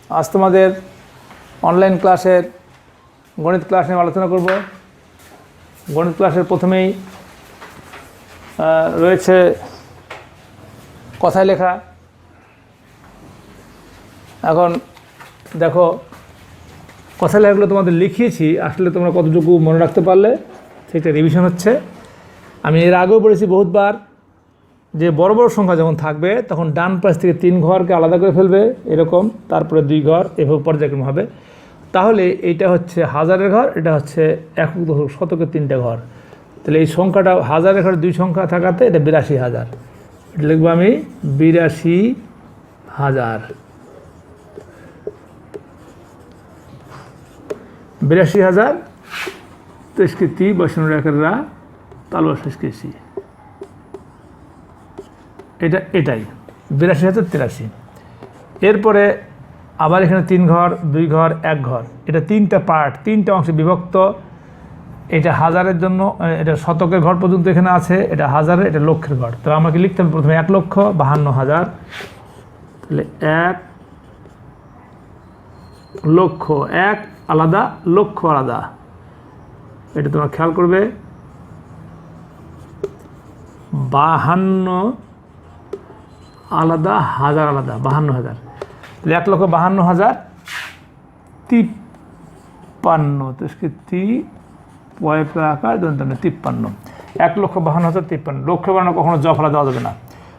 আজ তোমাদের অনলাইন ক্লাসের গণিত ক্লাস নিয়ে আলোচনা করব। গণিত ক্লাসের প্রথমেই রয়েছে কথায় লেখা। এখন দেখো কথায় লেখাগুলো তোমাদের লিখিয়েছি, আসলে তোমরা কতটুকু মনে রাখতে পারলে সেটা রিভিশন হচ্ছে। আমি এর আগেও বলেছি বহুতবার যে বড় বড় সংখ্যা যখন থাকবে তখন ডান পাশ থেকে 3 ঘরকে আলাদা করে ফেলবে এরকম, তারপরে 2 ঘর, এভাবে পর্যায়ক্রম হবে। তাহলে এইটা হচ্ছে হাজারের ঘর, এটা হচ্ছে একক দশক শতকের 3টে ঘর। তাহলে এই সংখ্যাটা হাজারের ঘরে 2 সংখ্যা থাকাতে এটা 82,000। এটা লিখবো আমি 82,000। 82,000 তেষ্কৃতি বৈষ্ণব রেখাররা তালুয়া শেষকেছি, এটাই 82,083। এরপরে আবার এখানে 3 ঘর, 2 ঘর, 1 ঘর, এটা 3টা পার্ট, 3টে অংশে বিভক্ত। এটা হাজারের জন্য, এটা শতকের ঘর পর্যন্ত এখানে আছে, এটা হাজারের, এটা লক্ষের ঘর। তো আমাকে লিখতে হবে প্রথমে 1,52,000। তাহলে 1 লক্ষ, 1 আলাদা, লক্ষ আলাদা। এটা তোমরা খেয়াল করবে। 52 আলাদা, হাজার আলাদা, 52,000। তাহলে 1,52,053। তেষ্কৃতি পয়পা আকার দন্তন্য 53। 1,52,053। লক্ষ্য বানানো কখনো জফলা দেওয়া যাবে না,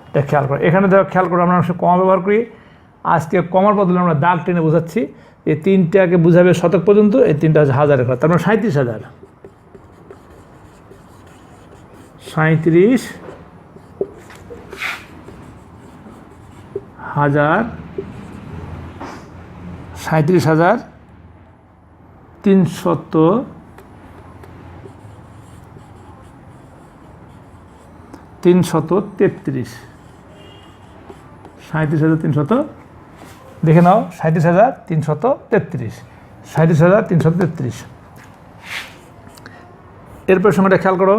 এটা খেয়াল করে। এখানে দেখো খেয়াল করে আমরা কমা ব্যবহার করি। আজকে কমার বদলে আমরা দাগ টেনে বোঝাচ্ছি। এই 3টাকে বুঝাবে শতক পর্যন্ত, এই 3টা হচ্ছে হাজারের ঘর। তার মানে 37,000। 37,333। 37,300, দেখে নাও, 37,333, 37,333। এরপর সময়টা খেয়াল করো,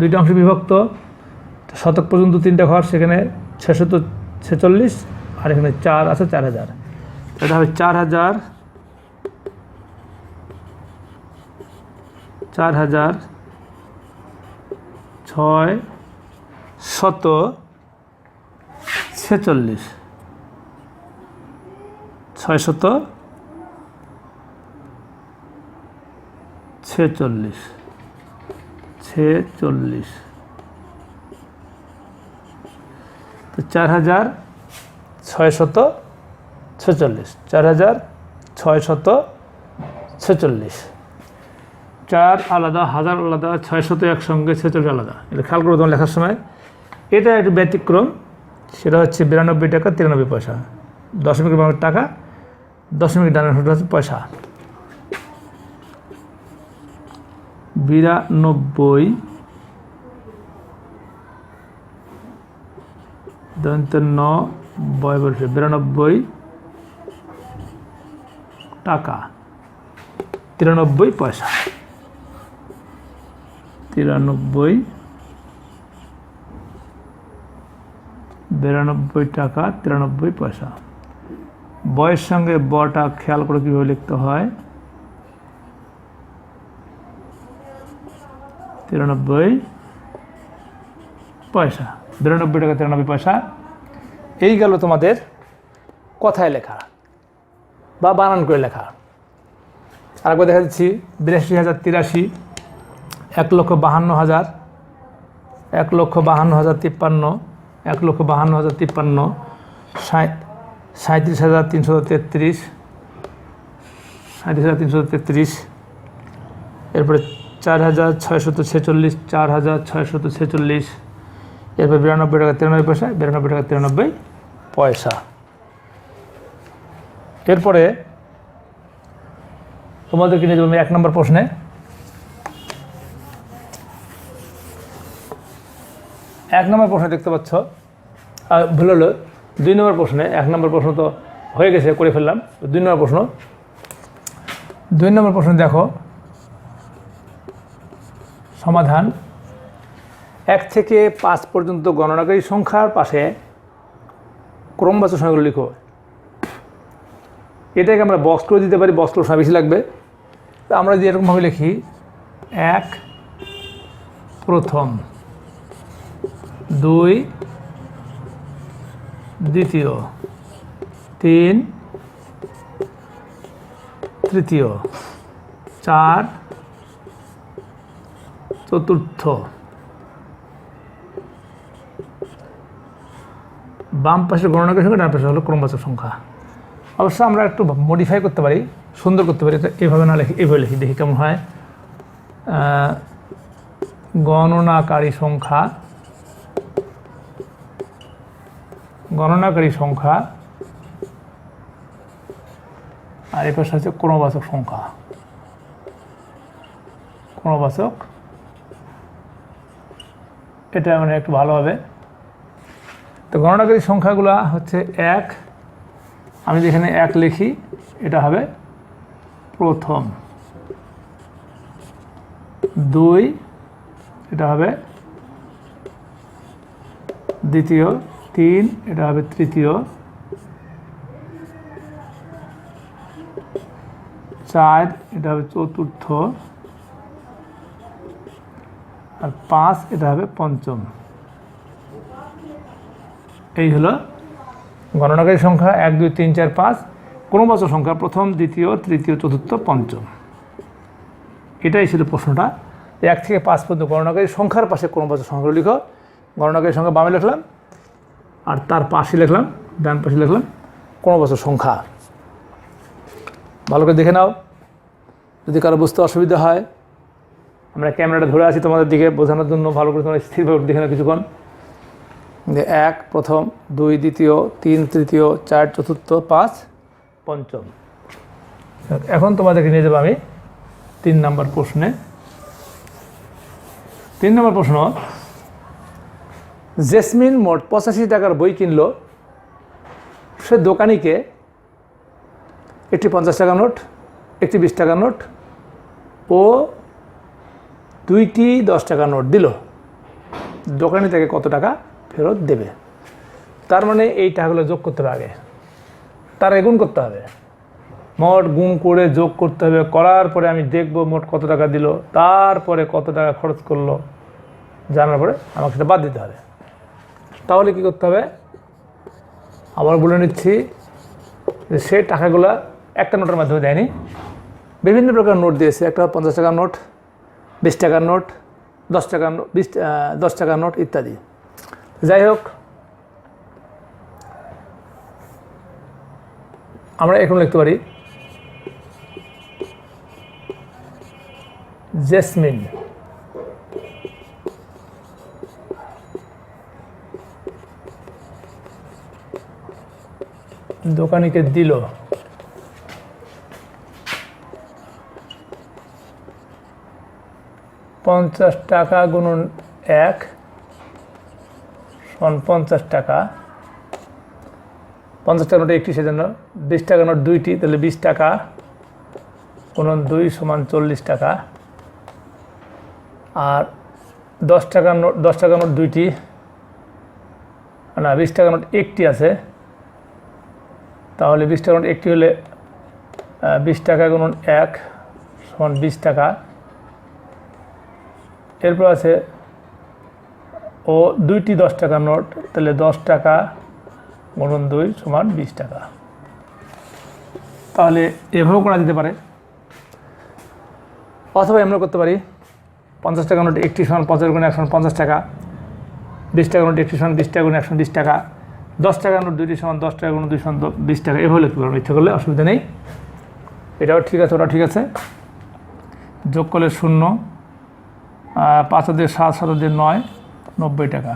2টা অংশে বিভক্ত। শতক পর্যন্ত 3টা ঘর, সেখানে 646, আর এখানে 4 আছে, 4,000। এটা হবে 4,000, 4,646, 646, 46। তো 4,646, 4,646। 4 আলাদা, হাজার আলাদা, 600 একসঙ্গে, 46 আলাদা। এটা খেয়াল করে তোমার লেখার সময়। এটা একটু ব্যতিক্রম, সেটা হচ্ছে 92 টাকা 93 পয়সা। দশমিকের বামের টাকা, দশমিক ডানের হচ্ছে পয়সা। 92 92 টাকা 93 পয়সা। 92 টাকা 93 পয়সা। বয়ের সঙ্গে বটা খেয়াল করে কীভাবে লিখতে হয়। 93 পয়সা, 92 টাকা 93 পয়সা। এই গেল তোমাদের কথায় লেখা বা বানান করে লেখা। আরেকবার দেখা দিচ্ছি, 82,083, 1,52,000, 1,52,053, 1,52,053, 37,333, 37,333। এরপরে 4,646, 4,646। এরপর 92 টাকা 93 পয়সা, 92 টাকা 93 পয়সা। এরপরে তোমাদেরকে নিয়ে যাবো 1 নম্বর প্রশ্নে। 1 নম্বর প্রশ্নে দেখতে পাচ্ছ, ভুল হলো 2 নম্বর প্রশ্নে। 1 নম্বর প্রশ্ন তো হয়ে গেছে, করে ফেললাম। 2 নম্বর প্রশ্ন, 2 নম্বর প্রশ্ন দেখো সমাধান। 1 থেকে 5 পর্যন্ত গণনাকারী সংখ্যার পাশে ক্রমবাচক সংখ্যাগুলো লিখো। এটাকে আমরা বক্স করে দিতে পারি, বক্স করে বেশি লাগবে। তো আমরা যদি এরকমভাবে লিখি 1 প্রথম, 2 দ্বিতীয়, 3 তৃতীয়, 4 চতুর্থ। বাম পাশে গণনাকারী সংখ্যা, ডান পাশে হলো ক্রমবাচক সংখ্যা। অবশ্য আমরা একটু মডিফাই করতে পারি, সুন্দর করতে পারি। এটা এভাবে না লিখি, এভাবে লিখি, দেখি কেমন হয়। গণনাকারী সংখ্যা, গণনাকারী সংখ্যা, আর এই পাশে হচ্ছে ক্রমবাচক সংখ্যা, ক্রমবাচক। এটা মানে একটু ভালো হবে। তো গণনাকারী সংখ্যাগুলো হচ্ছে 1, আমি যেখানে 1 লিখি এটা হবে প্রথম, 2 এটা হবে দ্বিতীয়, 3 এটা হবে তৃতীয়, 4 এটা হবে চতুর্থ, আর 5 এটা হবে পঞ্চম। এই হলো গণনাকারী সংখ্যা 1, 2, 3, 4, 5। ক্রমবাচক সংখ্যা প্রথম, দ্বিতীয়, তৃতীয়, চতুর্থ, পঞ্চম। এটাই ছিল প্রশ্নটা। 1 থেকে 5 পর্যন্ত গণনাকারী সংখ্যার পাশে ক্রমবাচক সংখ্যাগুলো লিখো। গণনাকারী সংখ্যা বামে লিখলাম, আর তার পাশে লিখলাম, ডান পাশে লিখলাম ক্রমবাচক সংখ্যা। ভালো করে দেখে নাও, যদি কারো বুঝতে অসুবিধা হয়। আমরা ক্যামেরাটা ধরে আছি তোমাদের দিকে বোঝানোর জন্য, ভালো করে তোমরা স্থিরভাবে দেখে নাও কিছুক্ষণ। 1 প্রথম, 2 দ্বিতীয়, 3 তৃতীয়, 4 চতুর্থ, 5 পঞ্চম। এখন তোমাদেরকে নিয়ে যাবো আমি 3 নম্বর প্রশ্নে। 3 নম্বর প্রশ্ন, জেসমিন মোট 85 টাকার বই কিনল। সে দোকানিকে একটি 50 টাকা নোট, একটি 20 টাকা নোট ও 2টি 10 টাকা নোট দিল। দোকানি তাকে কত টাকা ফেরত দেবে? তার মানে এই টাকাগুলো যোগ করতে হবে আগে, তার গুণ করতে হবে। মোট গুণ করে যোগ করতে হবে, করার পরে আমি দেখব মোট কত টাকা দিল, তারপরে কত টাকা খরচ করলো, জানার পরে আমাকে সেটা বাদ দিতে হবে। তাহলে কি করতে হবে? আবার বলে নিচ্ছি যে সে টাকাগুলো একটা নোটের মাধ্যমে দেয়নি, বিভিন্ন প্রকার নোট দিয়েছে। একটা 50 টাকার নোট, 20 টাকার নোট, 10 টাকার নোট, 10 টাকার নোট ইত্যাদি। যাই হোক, আমরা এখন লিখতে পারি জেসমিন দোকানিকে দিল 50 টাকা গুণন 1 সমান 50 টাকা। 50 টাকা নোট একটি, সেজন্য 20 টাকা নোট 2টি, তাহলে 20 টাকা গুণন 2 সমান 40 টাকা। আর 10 টাকা নোট 2টি, না 20 টাকা নোট একটি আছে, তাহলে 20 টাকা নোট একটি হলে 20 টাকা গুণন 1 সমান 20 টাকা। এরপর আছে ও 2টি 10 টাকা নোট, তাহলে 10 টাকা গুণন 2 সমান 20 টাকা। তাহলে এভাবেও করা যেতে পারে, অথবা আমরা করতে পারি 50 টাকা নোট একটি সমান 50 গুণ 1 সমান 50 টাকা, 20 টাকা নোট একটি সমান 20 টাকা গুণ 120 টাকা, 10 টাকা নোট 2টি সমান 10 টাকা গুণ 2 সমান 20 টাকা। এভাবে লিখতে পারবো, ইচ্ছা করলে, অসুবিধা নেই। এটাও ঠিক আছে, ওটাও ঠিক আছে। যোগ করলে 0, 5 দিয়ে 7, 7 দিয়ে 9, 90 টাকা।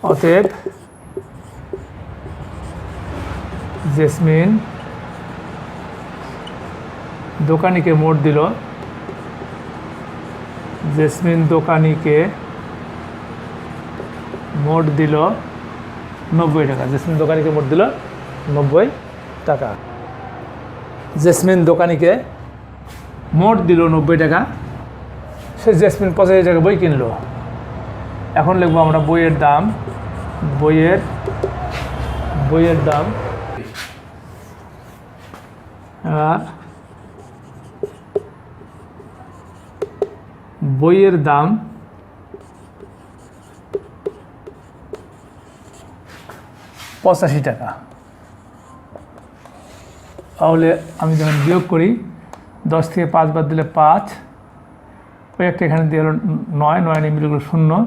অতএব জেসমিন দোকানিকে মোট দিল, জেসমিন দোকানিকে মোট দিল 90 টাকা। জেসমিন দোকানিকে মোট দিল 90 টাকা। জেসমিন দোকানিকে মোট দিল 90 টাকা। সে জেসমিন 85 টাকা বই কিনলো। এখন লিখবো আমরা বইয়ের দাম, বইয়ের দাম আর বইয়ের দাম ৳85। তাহলে আমি যখন বিয়োগ করি 10 থেকে 5 বাদ দিলে 5, ওই একটা এখানে দিয়ে হলো 9, 9 নিয়ে মিলে গেলো 0।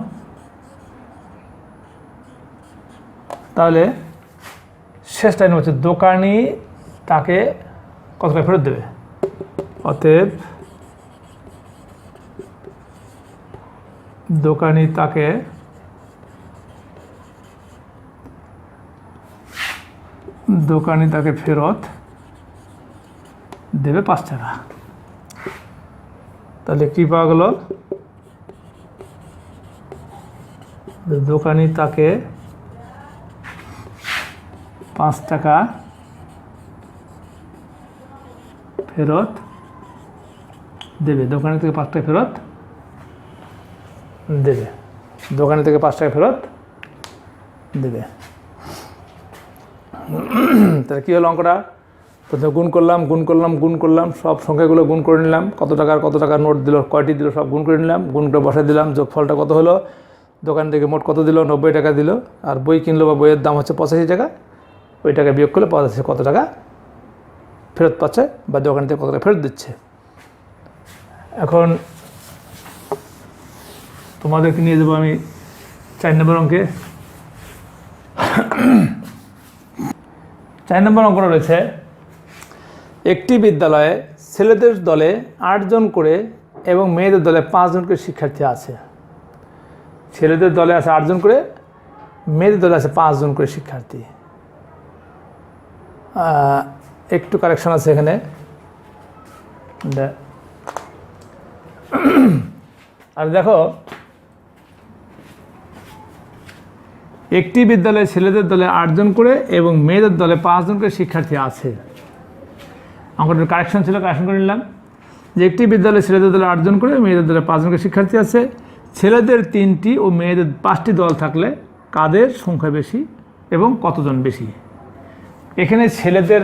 তাহলে শেষ লাইন হচ্ছে দোকানি তাকে কত টাকা ফেরত দেবে। অতএব দোকানি তাকে ফেরত দেবে ৳5। তাহলে কি পাওয়া গেল? দোকানি তাকে ৳5 ফেরত দেবে। দোকানি থেকে ৳5 ফেরত দেবে। দোকানি থেকে ৳5 ফেরত দেবে। তাহলে কী হলো অঙ্কটা? প্রথমে গুণ করলাম, সব সংখ্যাগুলো গুণ করে নিলাম, কত টাকার নোট দিল, কয়টি দিল সব গুণ করে নিলাম, গুণ করে বসাই দিলাম, যোগফলটা কত হলো, দোকান থেকে মোট কত দিল, ৳90 দিল, আর বই কিনলো বা বইয়ের দাম হচ্ছে ৳85, ওই টাকা বিয়োগ করলে পাওয়া যাচ্ছে কত টাকা ফেরত পাচ্ছে বা দোকান থেকে কত টাকা ফেরত দিচ্ছে। এখন তোমাদেরকে নিয়ে যাবো আমি 4 নম্বর অঙ্কে। 4 নম্বর অঙ্কটা রয়েছে, একটি বিদ্যালয়ে ছেলেদের দলে 8 জন করে এবং মেয়েদের দলে 5 জন করে শিক্ষার্থী আছে। ছেলেদের দলে আছে 8 জন করে, মেয়েদের দলে আছে 5 জন করে শিক্ষার্থী। একটু কারেকশন আছে এখানে। আর দেখো, একটি বিদ্যালয়ে ছেলেদের দলে 8 জন করে এবং মেয়েদের দলে 5 জন করে শিক্ষার্থী আছে। অঙ্কটার কারেকশন ছিল, কারেকশন করে নিলাম যে একটি বিদ্যালয়ে ছেলেদের দলে 8 জন করে, মেয়েদের দলে 5 জন করে শিক্ষার্থী আছে। ছেলেদের 3টি ও মেয়েদের 5টি দল থাকলে কাদের সংখ্যা বেশি এবং কতজন বেশি? এখানে ছেলেদের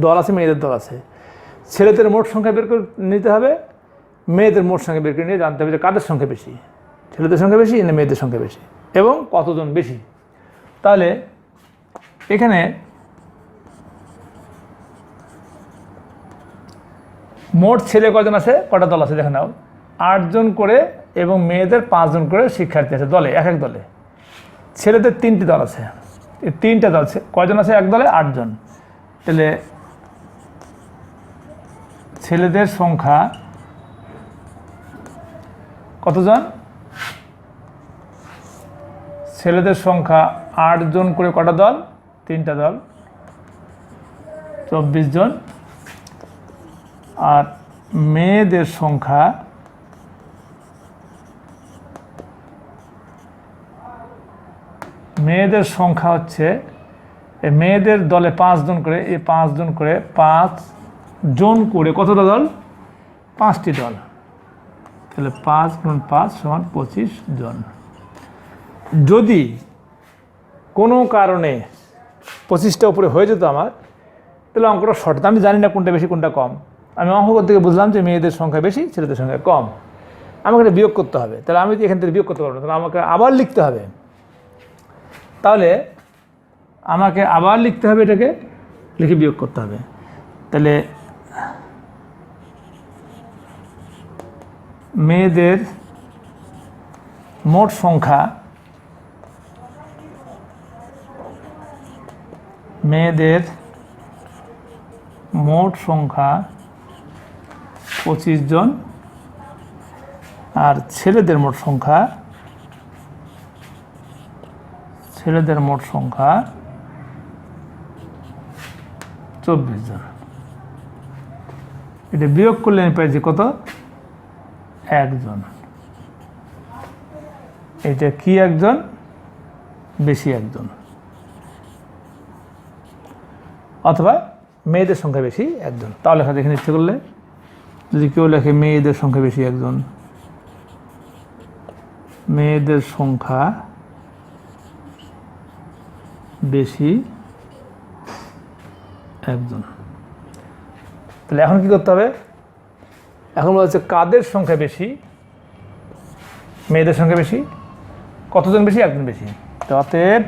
দল আছে, মেয়েদের দল আছে। ছেলেদের মোট সংখ্যা বের করে নিতে হবে, মেয়েদের মোট সংখ্যা বের করে নিয়ে জানতে হবে যে কাদের সংখ্যা বেশি, ছেলেদের সংখ্যা বেশি না মেয়েদের সংখ্যা বেশি এবং কতজন বেশি। তাহলে এখানে মোট ছেলে কজন আছে, কটা দল আছে দেখে নাও। 8 জন করে এবং মেয়েদের 5 জন করে শিক্ষার্থী আছে দলে, এক এক দলে। ছেলেদের 3টি দল আছে, এই 3টা দল কয়জন আছে এক দলে? 8 জন। তাহলে ছেলেদের সংখ্যা কতজন? ছেলেদের সংখ্যা 8 জন করে কটা দল? 3টা দল, 24 জন। আর মেয়েদের সংখ্যা হচ্ছে মেয়েদের দলে 5 জন করে, এই 5 জন করে 5 জন করে কতটা দল? 5টি দল। তাহলে 5 × 5 = 25 জন। যদি কোনো কারণে 25টা উপরে হয়ে যেত আমার, তাহলে অঙ্কটা শর্ট। আমি জানি না কোনটা বেশি কোনটা কম। আমি অঙ্ক করতে গিয়ে বুঝলাম যে মেয়েদের সংখ্যা বেশি, ছেলেদের সংখ্যা কম। আমাকে এটা বিয়োগ করতে হবে। তাহলে আমি এখান থেকে বিয়োগ করতে পারবো না, তাহলে আমাকে আবার লিখতে হবে। তাহলে আমাকে আবার লিখতে হবে, এটাকে লিখে বিয়োগ করতে হবে। তাহলে মেয়েদের মোট সংখ্যা, 25 জন, আর ছেলেদের মোট সংখ্যা 24 জন। এটা বিয়োগ করলে আমি পাইছি কত? 1 জন। এটা কি 1 জন? বেশি 1 জন, অথবা মেয়েদের সংখ্যা বেশি 1 জন। তাও লেখা দেখে ইচ্ছে করলে যদি কেউ লেখে মেয়েদের সংখ্যা বেশি 1 জন, মেয়েদের সংখ্যা বেশি 1 জন। তাহলে এখন কী করতে হবে? এখন বলা হচ্ছে কাদের সংখ্যা বেশি? মেয়েদের সংখ্যা বেশি। কতজন বেশি? একজন বেশি। তো অতএব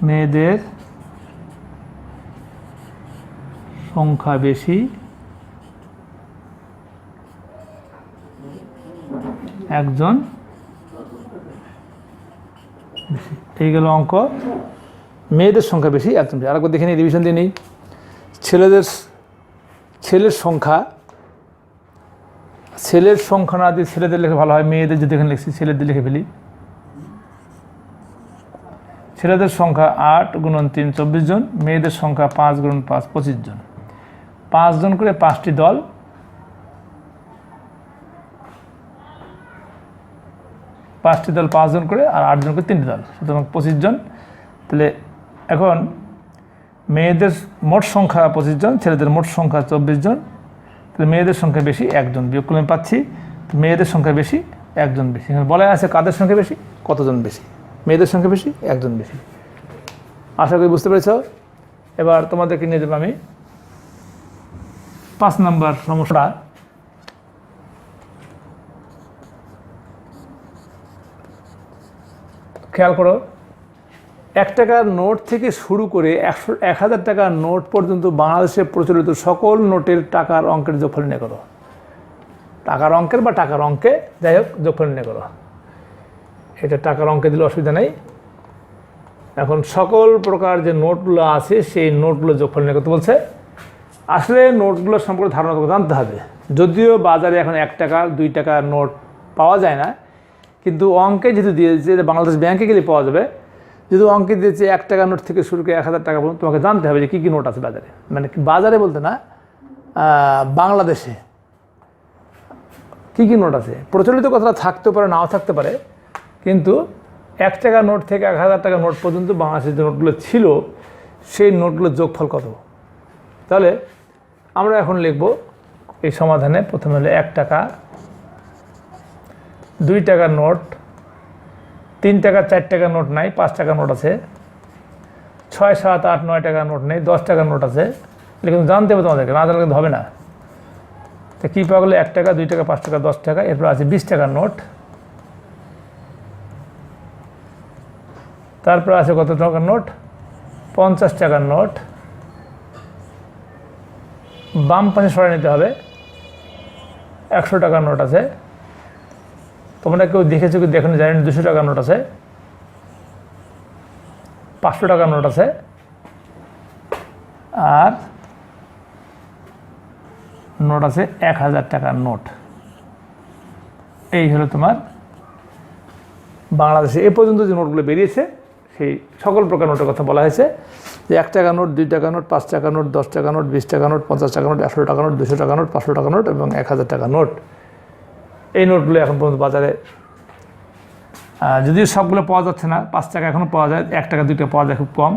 মেয়েদের সংখ্যা বেশি, একজন বেশি। এই গেল অঙ্ক। মেয়েদের সংখ্যা বেশি, একজন বেশি। আরেকবার দেখে নিই, রিভিশন দিয়ে নিই। ছেলের সংখ্যা না দিয়ে ছেলেদের লেখা ভালো হয়, মেয়েদের যদি এখানে লিখছি ছেলেদের লিখে ফেলি। ছেলেদের সংখ্যা 8 × 3 24 জন, মেয়েদের সংখ্যা 5 × 5 25 জন। 5 জন করে 5টি দল, 5 জন করে, আর 8 জন করে 3টি দল, সুতরাং 25 জন। তাহলে এখন মেয়েদের মোট সংখ্যা 25 জন, ছেলেদের মোট সংখ্যা 24 জন। তাহলে মেয়েদের সংখ্যা বেশি, একজন। বিয়োগ করলে আমি পাচ্ছি মেয়েদের সংখ্যা বেশি, একজন বেশি। এখানে বলা আছে কাদের সংখ্যা বেশি, কতজন বেশি। মেয়েদের সংখ্যা বেশি, একজন বেশি। আশা করি বুঝতে পেরেছ। এবার তোমাদেরকে নিয়ে যাবো আমি 5 নম্বর সমস্যা। খেয়াল করো, 1 টাকার নোট থেকে শুরু করে 1000 টাকার নোট পর্যন্ত বাংলাদেশে প্রচলিত সকল নোটের টাকার অঙ্কের যোগফল নির্ণয় করো। টাকার অঙ্কের বা টাকার অঙ্কে, যাই হোক, যোগফল নির্ণয় করো। এটা টাকার অঙ্কে দিলে অসুবিধা নেই। এখন সকল প্রকার যে নোটগুলো আছে সেই নোটগুলো যোগফল নির্ণয় করতে বলছে। আসলে নোটগুলো সম্পর্কে ধারণা জানতে হবে। যদিও বাজারে এখন 1 টাকা 2 টাকার নোট পাওয়া যায় না, কিন্তু অঙ্কে যেহেতু দিয়েছে যে বাংলাদেশ ব্যাংকে গেলে পাওয়া যাবে, যেহেতু অঙ্কে দিয়েছে 1 টাকা নোট থেকে শুরু করে 1000 টাকা পর্যন্ত, তোমাকে জানতে হবে যে কী কী নোট আছে বাজারে। মানে বাজারে বলতে না, বাংলাদেশে কী কী নোট আছে। প্রচলিত কথাটা থাকতেও পারে, নাও থাকতে পারে, কিন্তু 1 টাকা নোট থেকে 1000 টাকা নোট পর্যন্ত বাংলাদেশের যে নোটগুলো ছিল সেই নোটগুলোর যোগফল কত। তাহলে আমরা এখন লিখব এই সমাধানে। প্রথমে হলো 1 টাকা, 2 টাকার নোট, 3 টাকা 4 টাকার নোট নাই, 5 টাকার নোট আছে, 6, 7, 8, 9 টাকার নোট নেই, 10 টাকার নোট আছে। কিন্তু জানতে হবে তোমাদেরকে, না জানলে কিন্তু হবে না। তো কী পাওয়া গেলো? 1 টাকা, 2 টাকা, 5 টাকা, 10 টাকা। এরপর আছে 20 টাকার নোট। তারপর আছে কত টাকার নোট? 50 টাকার নোট। বাম পাশে সরাই নিতে হবে। 100 টাকার নোট আছে। তোমরা কেউ দেখেছো কি দেখো, জানি না। 200 টাকার নোট আছে, 500 টাকার নোট আছে, আর নোট আছে 1000 টাকার নোট। এই হলো তোমার বাংলাদেশে এ পর্যন্ত যে নোটগুলো বেরিয়েছে সেই সকল প্রকার নোটের কথা বলা হয়েছে। যে 1 টাকা নোট, 2 টাকা নোট, 5 টাকা নোট, 10 টাকা নোট, 20 টাকা নোট, 50 টাকা নোট, 100 টাকা নোট, 200 টাকা নোট, 500 টাকা নোট এবং 1000 টাকা নোট। এই নোটগুলো এখন পর্যন্ত বাজারে, যদিও সবগুলো পাওয়া যাচ্ছে না, 5 টাকা এখনও পাওয়া যায়, 1 টাকা 2 টাকা পাওয়া যায় খুব কম,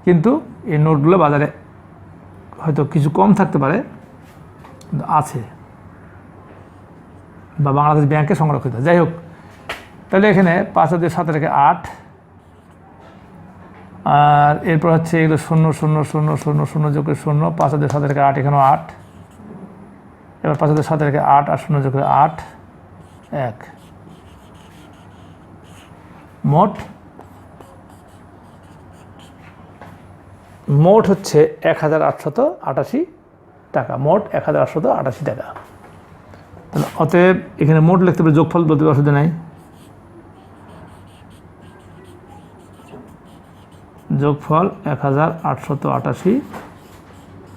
কিন্তু এই নোটগুলো বাজারে হয়তো কিছু কম থাকতে পারে, আছে, বা বাংলাদেশ ব্যাংকে সংরক্ষিত। যাই হোক, তাহলে এখানে 5 আর 2 7 রেখে 8, আর এরপর হচ্ছে এগুলো 0 0 0 0 0 যোগ করে 0, 5 আর 2 7 রেখে 8, এখানেও 8। এবার 5 আর 2 7 রেখে 8 আর 0 যোগ করে 8, 1। মোট হচ্ছে 1888 টাকা। মোট 1888 টাকা। তাহলে অতএব এখানে মোট লিখতে পারে, যোগফল বলতে অসুবিধা নাই। যোগফল 1888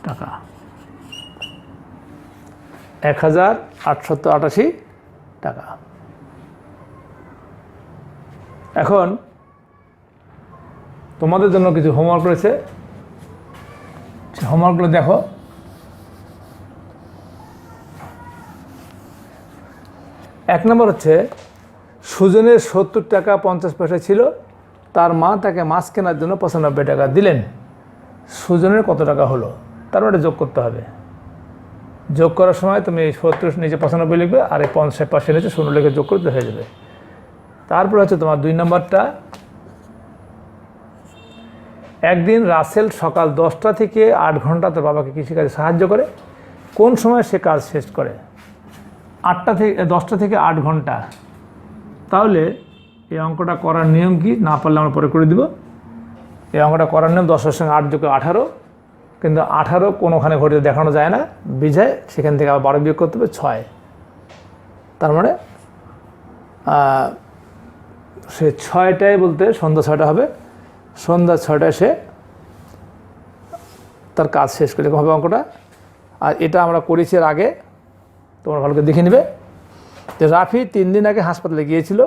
টাকা। 1888 টাকা। এখন তোমাদের জন্য কিছু হোমওয়ার্ক রয়েছে, হোমওয়ার্কগুলো দেখো। এক নম্বর হচ্ছে, সুজনের 70 টাকা 50 পয়সা ছিল, তার মা তাকে মাছ কেনার জন্য 95 টাকা দিলেন। সুজনের কত টাকা হলো? তার মানে যোগ করতে হবে। যোগ করার সময় তুমি এই 70 নিচে 95 লিখবে, আর এই 50 পাশে নিচে 0 লিখে যোগ করতে হয়ে যাবে। তারপর হচ্ছে তোমার 2 নম্বরটা, একদিন রাসেল সকাল 10টা থেকে 8 ঘন্টা তার বাবাকে কৃষিকাজে সাহায্য করে। কোন সময় সে কাজ শেষ করে? 10টা থেকে 8 ঘন্টা। তাহলে এই অঙ্কটা করার নিয়ম কি, না পারলে আমরা পরে করে দিব। এই অঙ্কটা করার নিয়ম 10-এর সঙ্গে 8 যোগ 18, কিন্তু 18 কোনোখানে ঘটিতে দেখানো যায় না, বিজায় সেখান থেকে আবার 12 বিয়োগ করতে হবে 6। তার মানে সে 6টায় বলতে সন্ধ্যা 6টা হবে, সন্ধ্যা 6টায় সে তার কাজ শেষ করে, এরকম হবে অঙ্কটা। আর এটা আমরা করেছি এর আগে, তোমরা ভালো করে দেখে নেবে। যে রাফি 3 দিন আগে হাসপাতালে গিয়েছিল,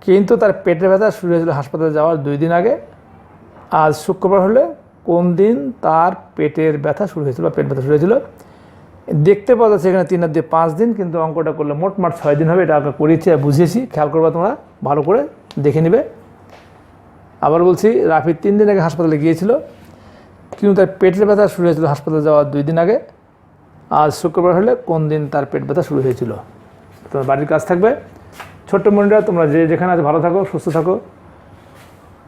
কিন্তু তার পেটের ব্যথা শুরু হয়েছিল হাসপাতালে যাওয়ার 2 দিন আগে। আজ শুক্রবার হলে কোন দিন তার পেটের ব্যথা শুরু হয়েছিল বা পেট ব্যথা শুরু হয়েছিল? দেখতে পাওয়া যাচ্ছে এখানে 3 আর 2 5 দিন, কিন্তু অঙ্কটা করলে মোট 6 দিন হবে। এটা আমরা করেছি আর বুঝিয়েছি, খেয়াল করবা তোমরা, ভালো করে দেখে নেবে। আবার বলছি, রাফি 3 দিন আগে হাসপাতালে গিয়েছিল, কিন্তু তার পেটের ব্যথা শুরু হয়েছিল হাসপাতালে যাওয়ার 2 দিন আগে। আজ শুক্রবার হলে কোন দিন তার পেট ব্যথা শুরু হয়েছিল? তোমার বাড়ির কাজ থাকবে। ছোট্ট মনিরা, তোমরা যেখানে আছে ভালো থাকো, সুস্থ থাকো।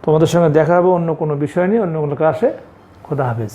তোমাদের সঙ্গে দেখা হবে অন্য কোনো বিষয় নিয়ে, অন্য কোনো ক্লাসে। খোদা হাফেজ।